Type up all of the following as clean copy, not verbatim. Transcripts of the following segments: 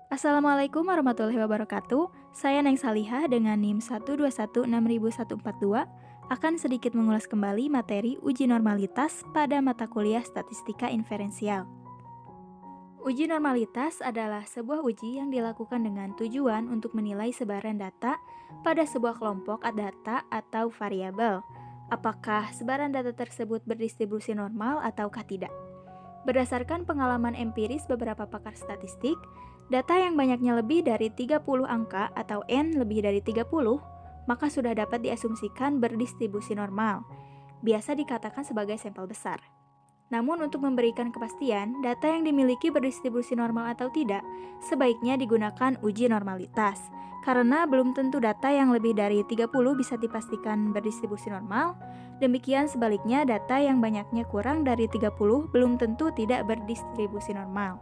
Assalamualaikum warahmatullahi wabarakatuh. Saya Neng Salihah dengan NIM 1216142 akan sedikit mengulas kembali materi uji normalitas pada mata kuliah Statistika Inferensial. Uji normalitas adalah sebuah uji yang dilakukan dengan tujuan untuk menilai sebaran data pada sebuah kelompok data atau variabel. Apakah sebaran data tersebut berdistribusi normal ataukah tidak? Berdasarkan pengalaman empiris beberapa pakar statistik, data yang banyaknya lebih dari 30 angka atau N lebih dari 30, maka sudah dapat diasumsikan berdistribusi normal. Biasa dikatakan sebagai sampel besar. Namun untuk memberikan kepastian, data yang dimiliki berdistribusi normal atau tidak, sebaiknya digunakan uji normalitas. Karena belum tentu data yang lebih dari 30 bisa dipastikan berdistribusi normal, demikian sebaliknya data yang banyaknya kurang dari 30 belum tentu tidak berdistribusi normal.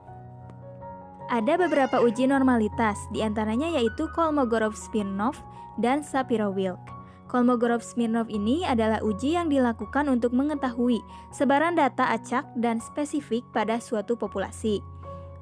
Ada beberapa uji normalitas, diantaranya yaitu Kolmogorov-Smirnov dan Shapiro-Wilk. Kolmogorov-Smirnov ini adalah uji yang dilakukan untuk mengetahui sebaran data acak dan spesifik pada suatu populasi.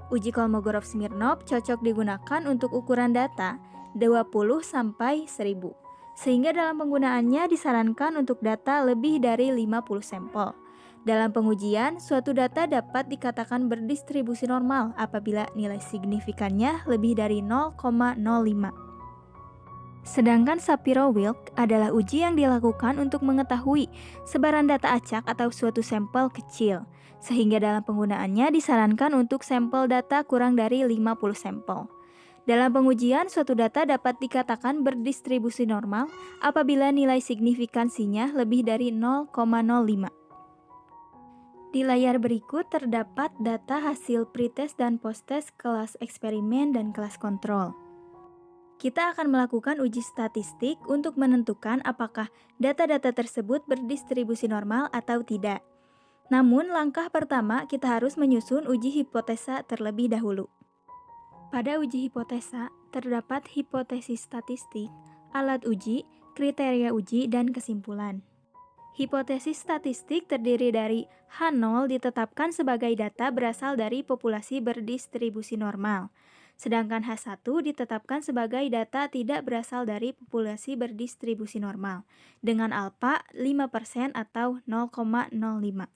Uji Kolmogorov-Smirnov cocok digunakan untuk ukuran data 20 sampai 1000, sehingga dalam penggunaannya disarankan untuk data lebih dari 50 sampel. Dalam pengujian, suatu data dapat dikatakan berdistribusi normal apabila nilai signifikannya lebih dari 0,05. Sedangkan Shapiro-Wilk adalah uji yang dilakukan untuk mengetahui sebaran data acak atau suatu sampel kecil, sehingga dalam penggunaannya disarankan untuk sampel data kurang dari 50 sampel. Dalam pengujian, suatu data dapat dikatakan berdistribusi normal apabila nilai signifikansinya lebih dari 0,05. Di layar berikut terdapat data hasil pretest dan posttest kelas eksperimen dan kelas kontrol. Kita akan melakukan uji statistik untuk menentukan apakah data-data tersebut berdistribusi normal atau tidak. Namun, langkah pertama kita harus menyusun uji hipotesa terlebih dahulu. Pada uji hipotesa, terdapat hipotesis statistik, alat uji, kriteria uji, dan kesimpulan. Hipotesis statistik terdiri dari H0 ditetapkan sebagai data berasal dari populasi berdistribusi normal, sedangkan H1 ditetapkan sebagai data tidak berasal dari populasi berdistribusi normal, dengan alfa 5% atau 0,05.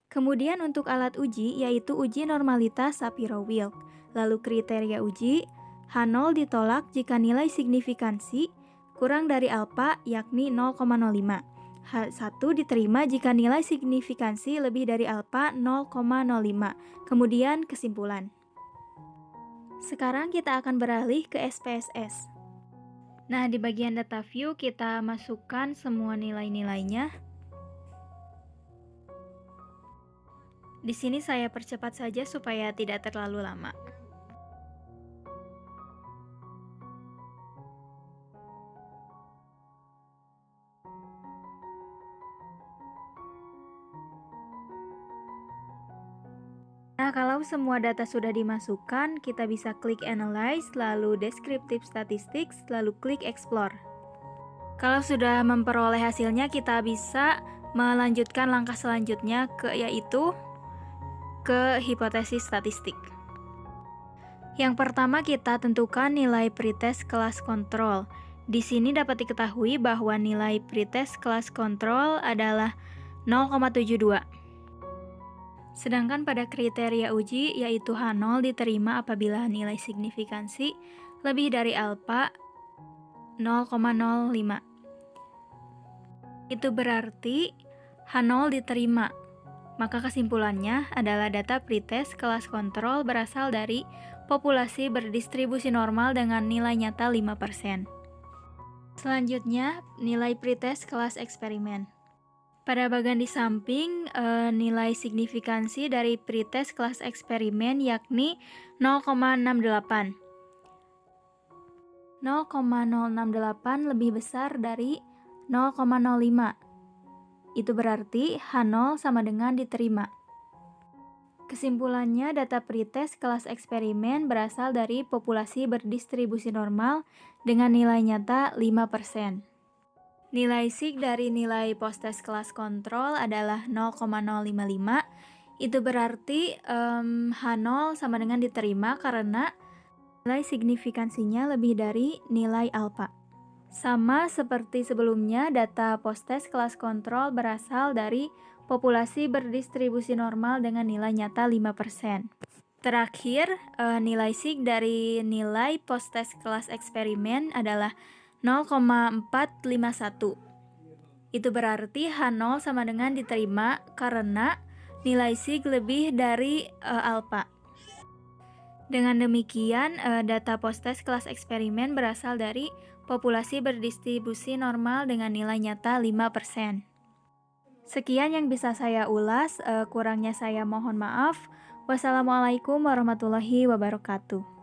Kemudian untuk alat uji yaitu uji normalitas Shapiro-Wilk, lalu kriteria uji, H0 ditolak jika nilai signifikansi kurang dari alfa yakni 0,05. H1 diterima jika nilai signifikansi lebih dari alfa 0,05. Kemudian kesimpulan. Sekarang kita akan beralih ke SPSS. Nah, di bagian data view kita masukkan semua nilai-nilainya. Di sini saya percepat saja supaya tidak terlalu lama. Nah, kalau semua data sudah dimasukkan, kita bisa klik Analyze, lalu Descriptive Statistics, lalu klik Explore. Kalau sudah memperoleh hasilnya, kita bisa melanjutkan langkah selanjutnya yaitu ke hipotesis statistik. Yang pertama kita tentukan nilai pretest kelas kontrol. Di sini dapat diketahui bahwa nilai pretest kelas kontrol adalah 0,72. Sedangkan pada kriteria uji yaitu H0 diterima apabila nilai signifikansi lebih dari alfa 0,05. Itu berarti H0 diterima. Maka kesimpulannya adalah data pretest kelas kontrol berasal dari populasi berdistribusi normal dengan nilai nyata 5%. Selanjutnya, nilai pretest kelas eksperimen. Pada bagian di samping, nilai signifikansi dari pretest kelas eksperimen yakni 0,68. 0,068 lebih besar dari 0,05. Itu berarti H0 sama dengan diterima. Kesimpulannya, data pretest kelas eksperimen berasal dari populasi berdistribusi normal dengan nilai nyata 5%. Nilai sig dari nilai posttest kelas kontrol adalah 0,055. Itu berarti H0 sama dengan diterima karena nilai signifikansinya lebih dari nilai alfa. Sama seperti sebelumnya, data post-test kelas kontrol berasal dari populasi berdistribusi normal dengan nilai nyata 5%. Terakhir, nilai sig dari nilai post-test kelas eksperimen adalah 0,451. Itu berarti H0 sama dengan diterima karena nilai sig lebih dari alfa. Dengan demikian, data post-test kelas eksperimen berasal dari populasi berdistribusi normal dengan nilai nyata 5%. Sekian yang bisa saya ulas, kurangnya saya mohon maaf. Wassalamualaikum warahmatullahi wabarakatuh.